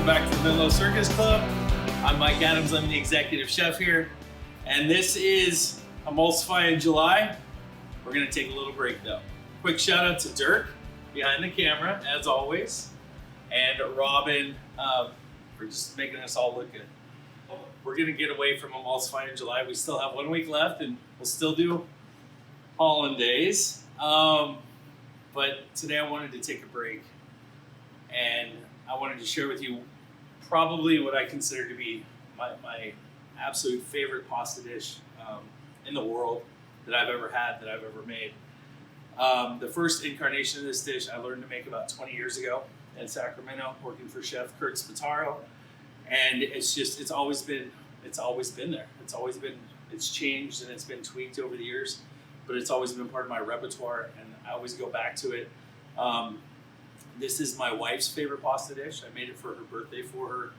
welcome back to the Menlo Circus Club. I'm Mike Adams, I'm the executive chef here, and this is Emulsify in July. We're gonna take a little break though. Quick shout out to Dirk behind the camera, as always, and Robin for just making us all look good. We're gonna get away from Emulsify in July. We still have 1 week left, and we'll still do hollandaise. But today I wanted to take a break, and I wanted to share with you probably what I consider to be my absolute favorite pasta dish in the world that I've ever had, that I've ever made. The first incarnation of this dish I learned to make about 20 years ago in Sacramento, working for Chef Kurt Spataro, and it's always been there. It's changed and it's been tweaked over the years, but it's always been part of my repertoire, and I always go back to it. This is my wife's favorite pasta dish. I made it for her birthday for her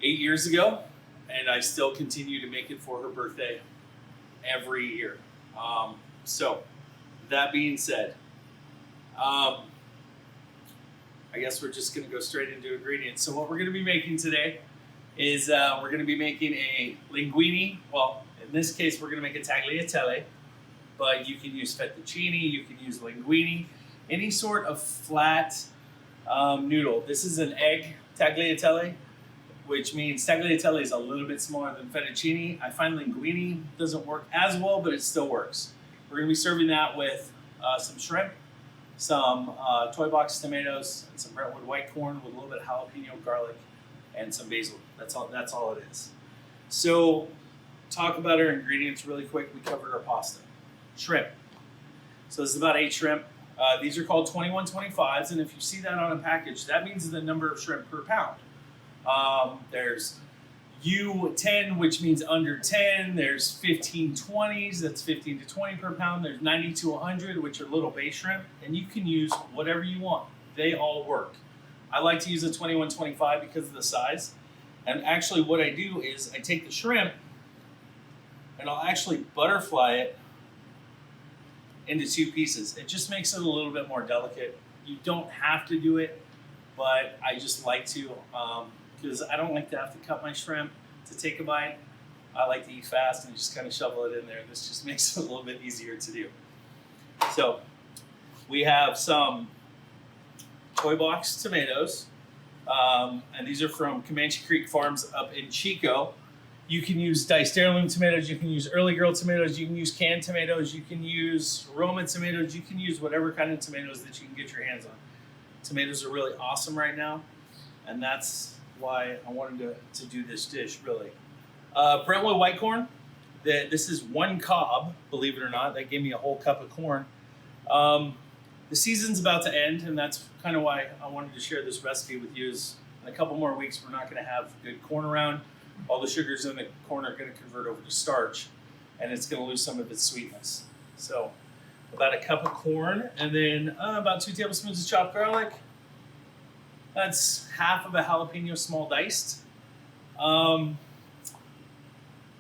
8 years ago, and I still continue to make it for her birthday every year. So that being said, I guess we're just gonna go straight into ingredients. So what we're gonna be making today is we're gonna be making a linguine. Well, in this case, we're gonna make a tagliatelle, but you can use fettuccine, you can use linguine, any sort of flat noodle. This is an egg tagliatelle, which means tagliatelle is a little bit smaller than fettuccine. I find linguine doesn't work as well, but it still works. We're gonna be serving that with some shrimp, some Toybox tomatoes, and some Brentwood white corn with a little bit of jalapeno, garlic, and some basil. That's all it is. So talk about our ingredients really quick. We covered our pasta. Shrimp. So this is about 8 shrimp. These are called 2125s, and if you see that on a package, that means the number of shrimp per pound. There's U10, which means under 10. There's 1520s, that's 15 to 20 per pound. There's 90 to 100, which are little bay shrimp, and you can use whatever you want. They all work. I like to use a 2125 because of the size. And actually what I do is I take the shrimp and I'll actually butterfly it into 2 pieces. It just makes it a little bit more delicate. You don't have to do it, but I just like to, because I don't like to have to cut my shrimp to take a bite. I like to eat fast and just kind of shovel it in there. This just makes it a little bit easier to do. So we have some Toybox tomatoes, and these are from Comanche Creek Farms up in Chico. You can use diced heirloom tomatoes, you can use early girl tomatoes, you can use canned tomatoes, you can use Roma tomatoes, you can use whatever kind of tomatoes that you can get your hands on. Tomatoes are really awesome right now, and that's why I wanted to do this dish, really. Brentwood white corn, this is 1 cob, believe it or not. That gave me a whole cup of corn. The season's about to end, and that's kind of why I wanted to share this recipe with you. Is in a couple more weeks, we're not gonna have good corn around. All the sugars in the corn are going to convert over to starch, and it's going to lose some of its sweetness. So about a cup of corn, and then about 2 tablespoons of chopped garlic. That's half of a jalapeno small diced. You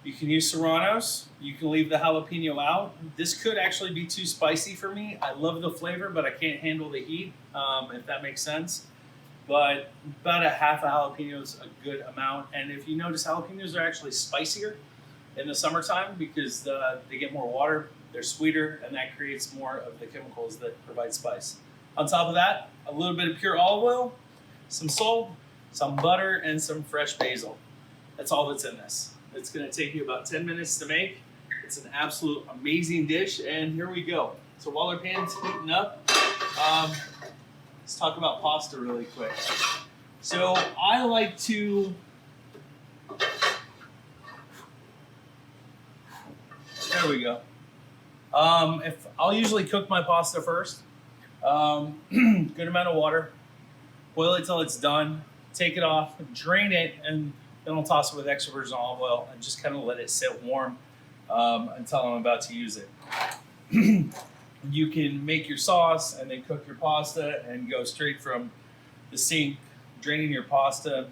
can use serranos. You can leave the jalapeno out. This could actually be too spicy for me. I love the flavor, but I can't handle the heat, if that makes sense. But about a half a jalapeno is a good amount. And if you notice, jalapenos are actually spicier in the summertime because they get more water, they're sweeter, and that creates more of the chemicals that provide spice. On top of that, a little bit of pure olive oil, some salt, some butter, and some fresh basil. That's all that's in this. It's gonna take you about 10 minutes to make. It's an absolute amazing dish, and here we go. So while our pan's heating up, let's talk about pasta really quick. So I like to, there we go. If I'll usually cook my pasta first. Good amount of water. Boil it till it's done. Take it off, drain it, and then I'll toss it with extra virgin olive oil and just kind of let it sit warm until I'm about to use it. You can make your sauce and then cook your pasta and go straight from the sink, draining your pasta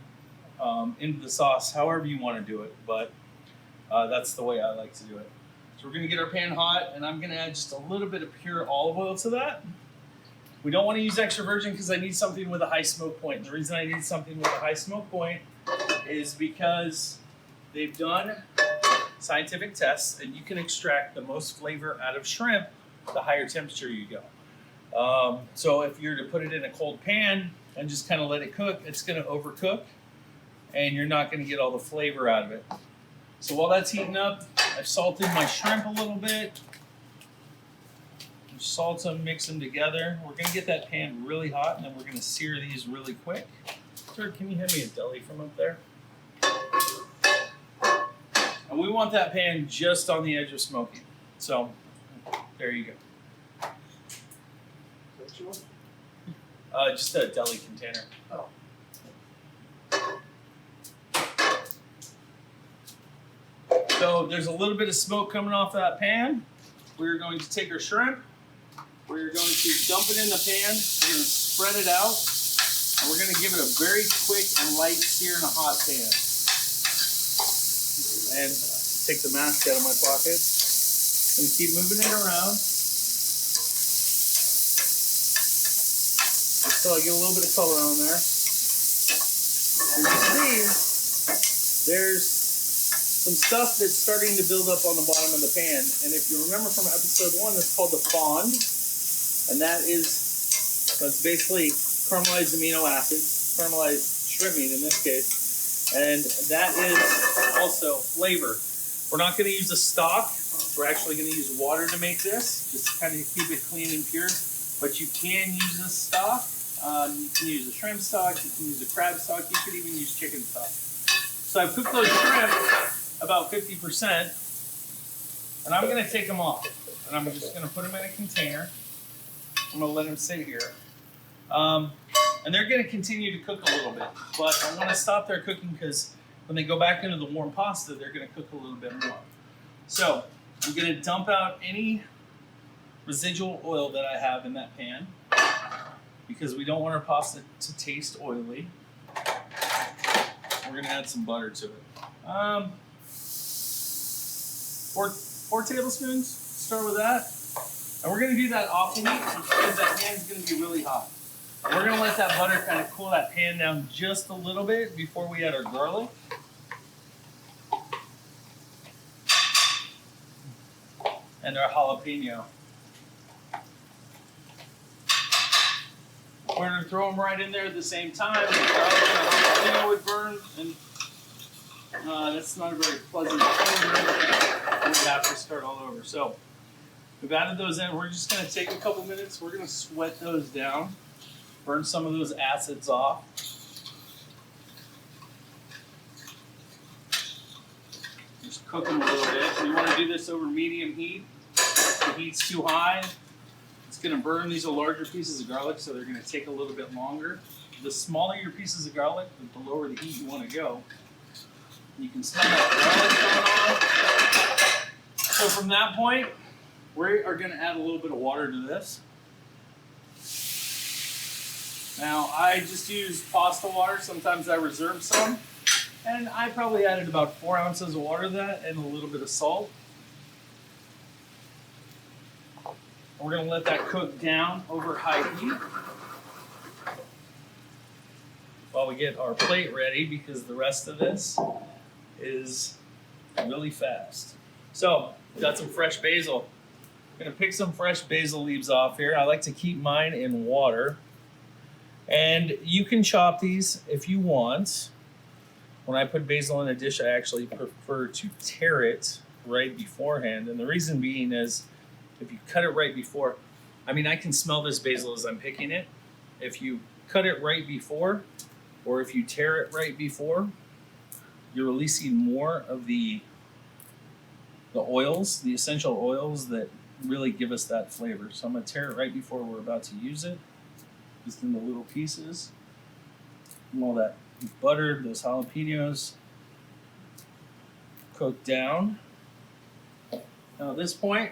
into the sauce, however you want to do it, but that's the way I like to do it. So we're going to get our pan hot, and I'm going to add just a little bit of pure olive oil to that. We don't want to use extra virgin because I need something with a high smoke point. The reason I need something with a high smoke point is because they've done scientific tests and you can extract the most flavor out of shrimp the higher temperature you go. So if you're to put it in a cold pan and just kind of let it cook, it's going to overcook and you're not going to get all the flavor out of it. So while that's heating up, I've salted my shrimp a little bit. Salt them, mix them together. We're going to get that pan really hot and then we're going to sear these really quick. Sir, can you hand me a deli from up there? And we want that pan just on the edge of smoking. So, there you go. What you want? Just a deli container. Oh. So there's a little bit of smoke coming off that pan. We're going to take our shrimp. We're going to dump it in the pan. We're going to spread it out. And we're going to give it a very quick and light sear in a hot pan. And take the mask out of my pocket. I'm going to keep moving it around. Until I get a little bit of color on there. And you see, there's some stuff that's starting to build up on the bottom of the pan. And if you remember from episode 1, it's called the fond. And that's basically caramelized amino acids, caramelized shrimp meat in this case. And that is also flavor. We're not going to use a stock. We're actually going to use water to make this, just to kind of keep it clean and pure. But you can use a stock. You can use a shrimp stock. You can use a crab stock. You could even use chicken stock. So I've cooked those shrimp about 50%. And I'm going to take them off. And I'm just going to put them in a container. I'm going to let them sit here. And they're going to continue to cook a little bit. But I want to stop their cooking because when they go back into the warm pasta, they're going to cook a little bit more. So I'm going to dump out any residual oil that I have in that pan because we don't want our pasta to taste oily. We're going to add some butter to it. 4 tablespoons, start with that. And we're going to do that off the heat because that pan's going to be really hot. And we're going to let that butter kind of cool that pan down just a little bit before we add our garlic. And our jalapeno. We're going to throw them right in there at the same time. The garlic and the jalapeno would burn, and that's not a very pleasant flavor. We have to start all over. So we've added those in. We're just going to take a couple minutes. We're going to sweat those down, burn some of those acids off. Just cook them a little bit. You want to do this over medium heat. If the heat's too high, it's going to burn. These are larger pieces of garlic, so they're going to take a little bit longer. The smaller your pieces of garlic, the lower the heat you want to go. You can smell that garlic coming on. So from that point, we are going to add a little bit of water to this. Now, I just use pasta water. Sometimes I reserve some. And I probably added about 4 ounces of water to that and a little bit of salt. We're going to let that cook down over high heat while we get our plate ready because the rest of this is really fast. So, got some fresh basil. I'm going to pick some fresh basil leaves off here. I like to keep mine in water. And you can chop these if you want. When I put basil in a dish, I actually prefer to tear it right beforehand. And the reason being is if you cut it right before, I mean, I can smell this basil as I'm picking it. If you cut it right before, or if you tear it right before, you're releasing more of the oils, the essential oils that really give us that flavor. So I'm going to tear it right before we're about to use it, just in the little pieces. And all that butter, those jalapenos cooked down. Now at this point,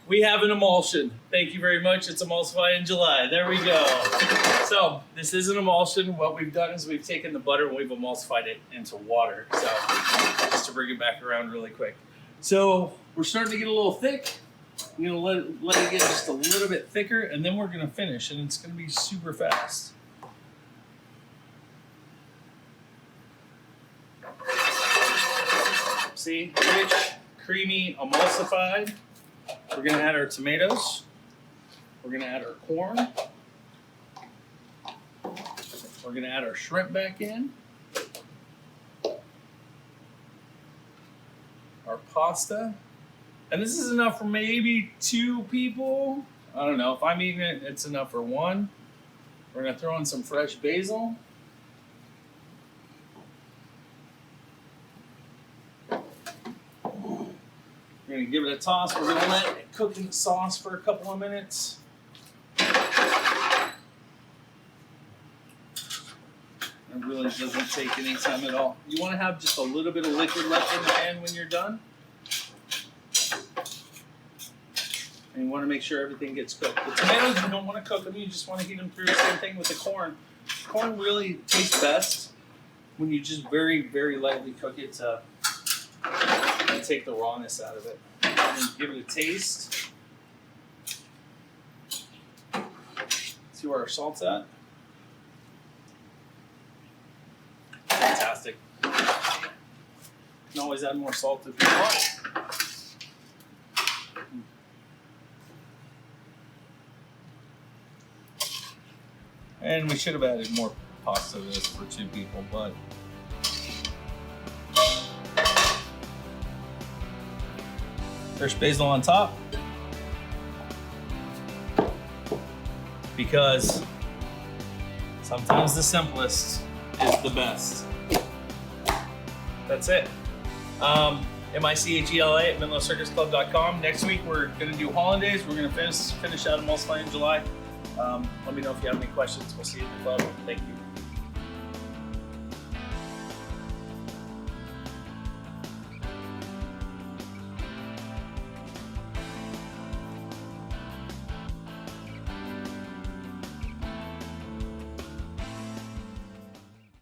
we have an emulsion. Thank you very much. It's Emulsify in July. There we go. So this is an emulsion. What we've done is we've taken the butter and we've emulsified it into water. So just to bring it back around really quick. So we're starting to get a little thick. I'm gonna let it get just a little bit thicker, and then we're gonna finish, and it's gonna be super fast. See, rich, creamy, emulsified. We're gonna add our tomatoes. We're gonna add our corn. We're gonna add our shrimp back in. Our pasta. And this is enough for maybe 2 people. I don't know. If I'm eating it, it's enough for 1. We're gonna throw in some fresh basil. We're gonna give it a toss. We're gonna let it cook in the sauce for a couple of minutes. It really doesn't take any time at all. You want to have just a little bit of liquid left in the pan when you're done. And you want to make sure everything gets cooked. The tomatoes, you don't want to cook them. You just want to heat them through. Same thing with the corn. Corn really tastes best when you just very, very lightly cook it to take the rawness out of it. And give it a taste. See where our salt's at. Fantastic. You can always add more salt if you want. And we should have added more pasta to this for 2 people, but fresh basil on top, because sometimes the simplest is the best. That's it. MICHEL at MidlandCircusClub.com. Next week we're going to do hollandaise. We're going to finish out Emulsify in July. Let me know if you have any questions. We'll see you at the club. Thank you.